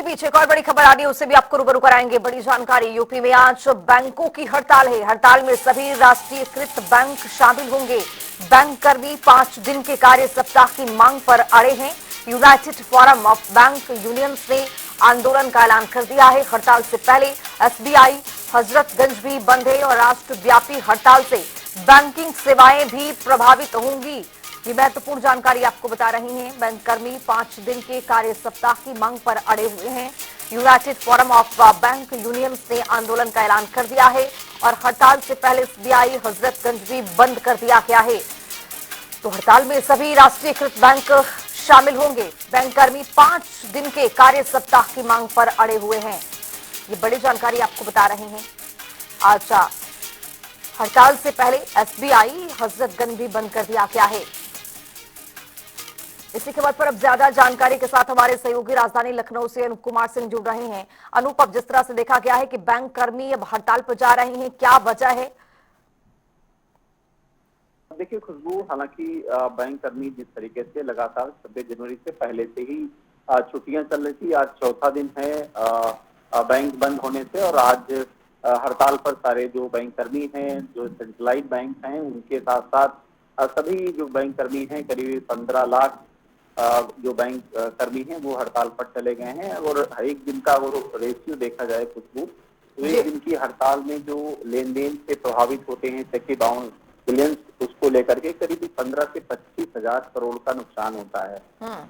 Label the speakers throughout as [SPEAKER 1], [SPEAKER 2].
[SPEAKER 1] बीच एक और बड़ी खबर आ रही है, उससे भी आपको रूबरू कराएंगे। बड़ी जानकारी, यूपी में आज बैंकों की हड़ताल है। हड़ताल में सभी राष्ट्रीयकृत बैंक शामिल होंगे। बैंक कर्मी 5 दिन के कार्य सप्ताह की मांग पर अड़े हैं। United forum of bank unions ने आंदोलन का ऐलान कर दिया है। हड़ताल से पहले एसबीआई हजरतगंज भी बंद है और राष्ट्रव्यापी हड़ताल से बैंकिंग सेवाएं भी प्रभावित होंगी। ये महत्वपूर्ण जानकारी आपको बता रही हैं। बैंक कर्मी 5 दिन के कार्य सप्ताह की मांग पर अड़े हुए हैं। United forum of bank unions ने आंदोलन का ऐलान कर दिया है और हड़ताल से पहले एसबीआई हजरतगंज भी बंद कर दिया गया है। तो हड़ताल में सभी राष्ट्रीयकृत बैंक शामिल होंगे। बैंक कर्मी 5 दिन के कार्य सप्ताह की मांग पर अड़े हुए हैं। ये बड़ी जानकारी आपको बता रहे हैं। आज हड़ताल से पहले एसबीआई हजरतगंज भी बंद कर दिया गया है। इसी खबर पर अब ज्यादा जानकारी के साथ हमारे सहयोगी राजधानी लखनऊ से अनूप कुमार सिंह जुड़ रहे हैं। अनूप, अब जिस तरह से देखा गया है कि बैंक कर्मी अब हड़ताल पर जा रहे हैं, क्या वजह है?
[SPEAKER 2] देखिए खुशबू, हालांकि बैंक कर्मी जिस तरीके से लगातार 26 जनवरी से पहले से ही छुट्टियां चल रही थी, आज चौथा दिन है बैंक बंद होने से। और आज हड़ताल पर सारे जो बैंक कर्मी हैं, जो सेंट्रलाइज बैंक हैं, उनके साथ साथ सभी जो बैंक कर्मी हैं, करीब 15 लाख जो बैंक कर्मी हैं वो हड़ताल पर चले गए हैं। और एक दिन का वो रेशियो देखा जाए खुशबू, तो एक दिन की हड़ताल में जो लेन देन से प्रभावित होते हैं चेक बाउंस बिलियंस, उसको लेकर के करीब 15 से 25 हजार करोड़ का नुकसान होता है।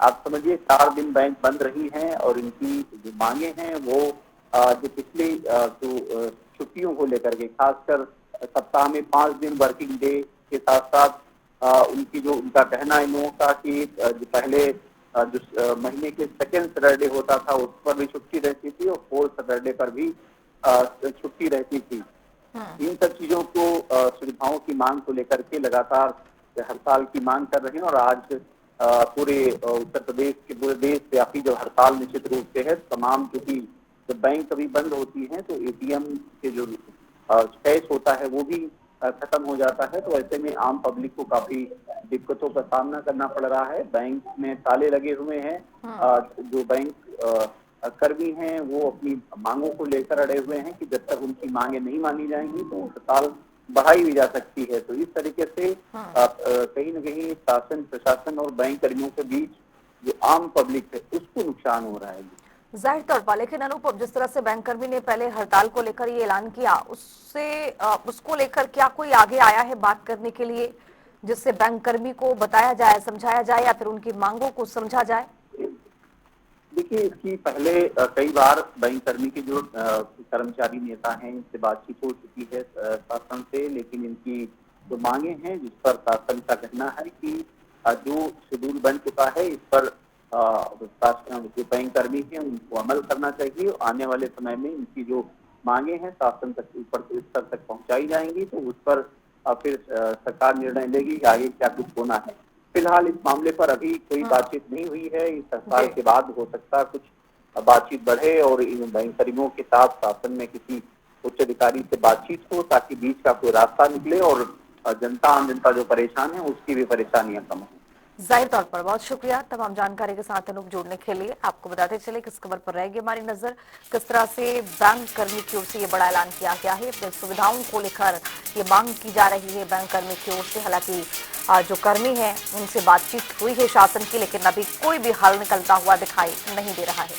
[SPEAKER 2] आप समझिए 4 दिन बैंक बंद रही हैं और इनकी जो मांगे हैं वो जो पिछली जो छुट्टियों को लेकर के, खासकर सप्ताह में 5 दिन वर्किंग डे के साथ साथ उनकी जो उनका कहना इन लोगों का कि जो पहले जो महीने के सेकेंड सैटरडे होता था उस पर भी छुट्टी रहती थी और फोर्थ सैटरडे पर भी छुट्टी रहती थी। इन सब चीजों को सुविधाओं की मांग को लेकर के लगातार हड़ताल की मांग कर रहे हैं। और आज पूरे उत्तर प्रदेश के पूरे देश व्यापी जब हड़ताल निश्चित रूप से है, तमाम क्योंकि जब बैंक कभी बंद होती है तो एटीएम के जो कैश होता है वो भी खत्म हो जाता है। तो ऐसे में आम पब्लिक को काफी दिक्कतों का सामना करना पड़ रहा है। बैंक में ताले लगे हुए हैं। जो बैंक कर्मी हैं वो अपनी मांगों को लेकर अड़े हुए हैं कि जब तक उनकी मांगे नहीं मानी जाएंगी तो हड़ताल बढ़ाई भी जा सकती है। तो इस तरीके से कहीं न कहीं शासन, प्रशासन और बैंक कर्मियों के बीच जो आम पब्लिक है उसको नुकसान हो रहा है।
[SPEAKER 1] जाहिर तौर पर, लेकिन अनूप, जिस तरह से बैंक कर्मी ने पहले हड़ताल को लेकर ये ऐलान किया, उससे उसको लेकर क्या कोई आगे आया है बात करने के लिए, जिससे बैंक कर्मी को बताया जाए, समझाया जाए या फिर उनकी मांगों को समझा जाए?
[SPEAKER 2] देखिए, इसकी पहले कई बार बैंक कर्मी के जो कर्मचारी नेता हैं इनसे बातचीत हो चुकी है शासन से, लेकिन इनकी जो मांगे हैं जिस पर शासन का कहना है कि जो शेड्यूल बन चुका है इस पर जो बैंक कर्मी हैं उनको अमल करना चाहिए। आने वाले समय में इनकी जो मांगे हैं शासन तक, ऊपर स्तर तक पहुंचाई जाएंगी तो उस पर फिर सरकार निर्णय लेगी कि आगे क्या कुछ होना है। फिलहाल इस मामले पर अभी कोई बातचीत नहीं हुई है। इस हड़ताल के बाद हो सकता है कुछ बातचीत बढ़े और इन बैंक कर्मियों के साथ शासन में किसी उच्च अधिकारी से बातचीत हो ताकि बीच का कोई रास्ता निकले और जनता, आम जनता जो परेशान है उसकी भी परेशानियां कम हो।
[SPEAKER 1] जाहिर तौर पर बहुत शुक्रिया तमाम जानकारी के साथ अनूप जुड़ने के लिए। आपको बताते चले किस खबर पर रहेगी हमारी नजर, किस तरह से बैंक कर्मी की ओर से ये बड़ा ऐलान किया गया है। अपनी सुविधाओं को लेकर ये मांग की जा रही है बैंक कर्मी की ओर से। हालांकि जो कर्मी है उनसे बातचीत हुई है शासन की, लेकिन अभी कोई भी हल निकलता हुआ दिखाई नहीं दे रहा है।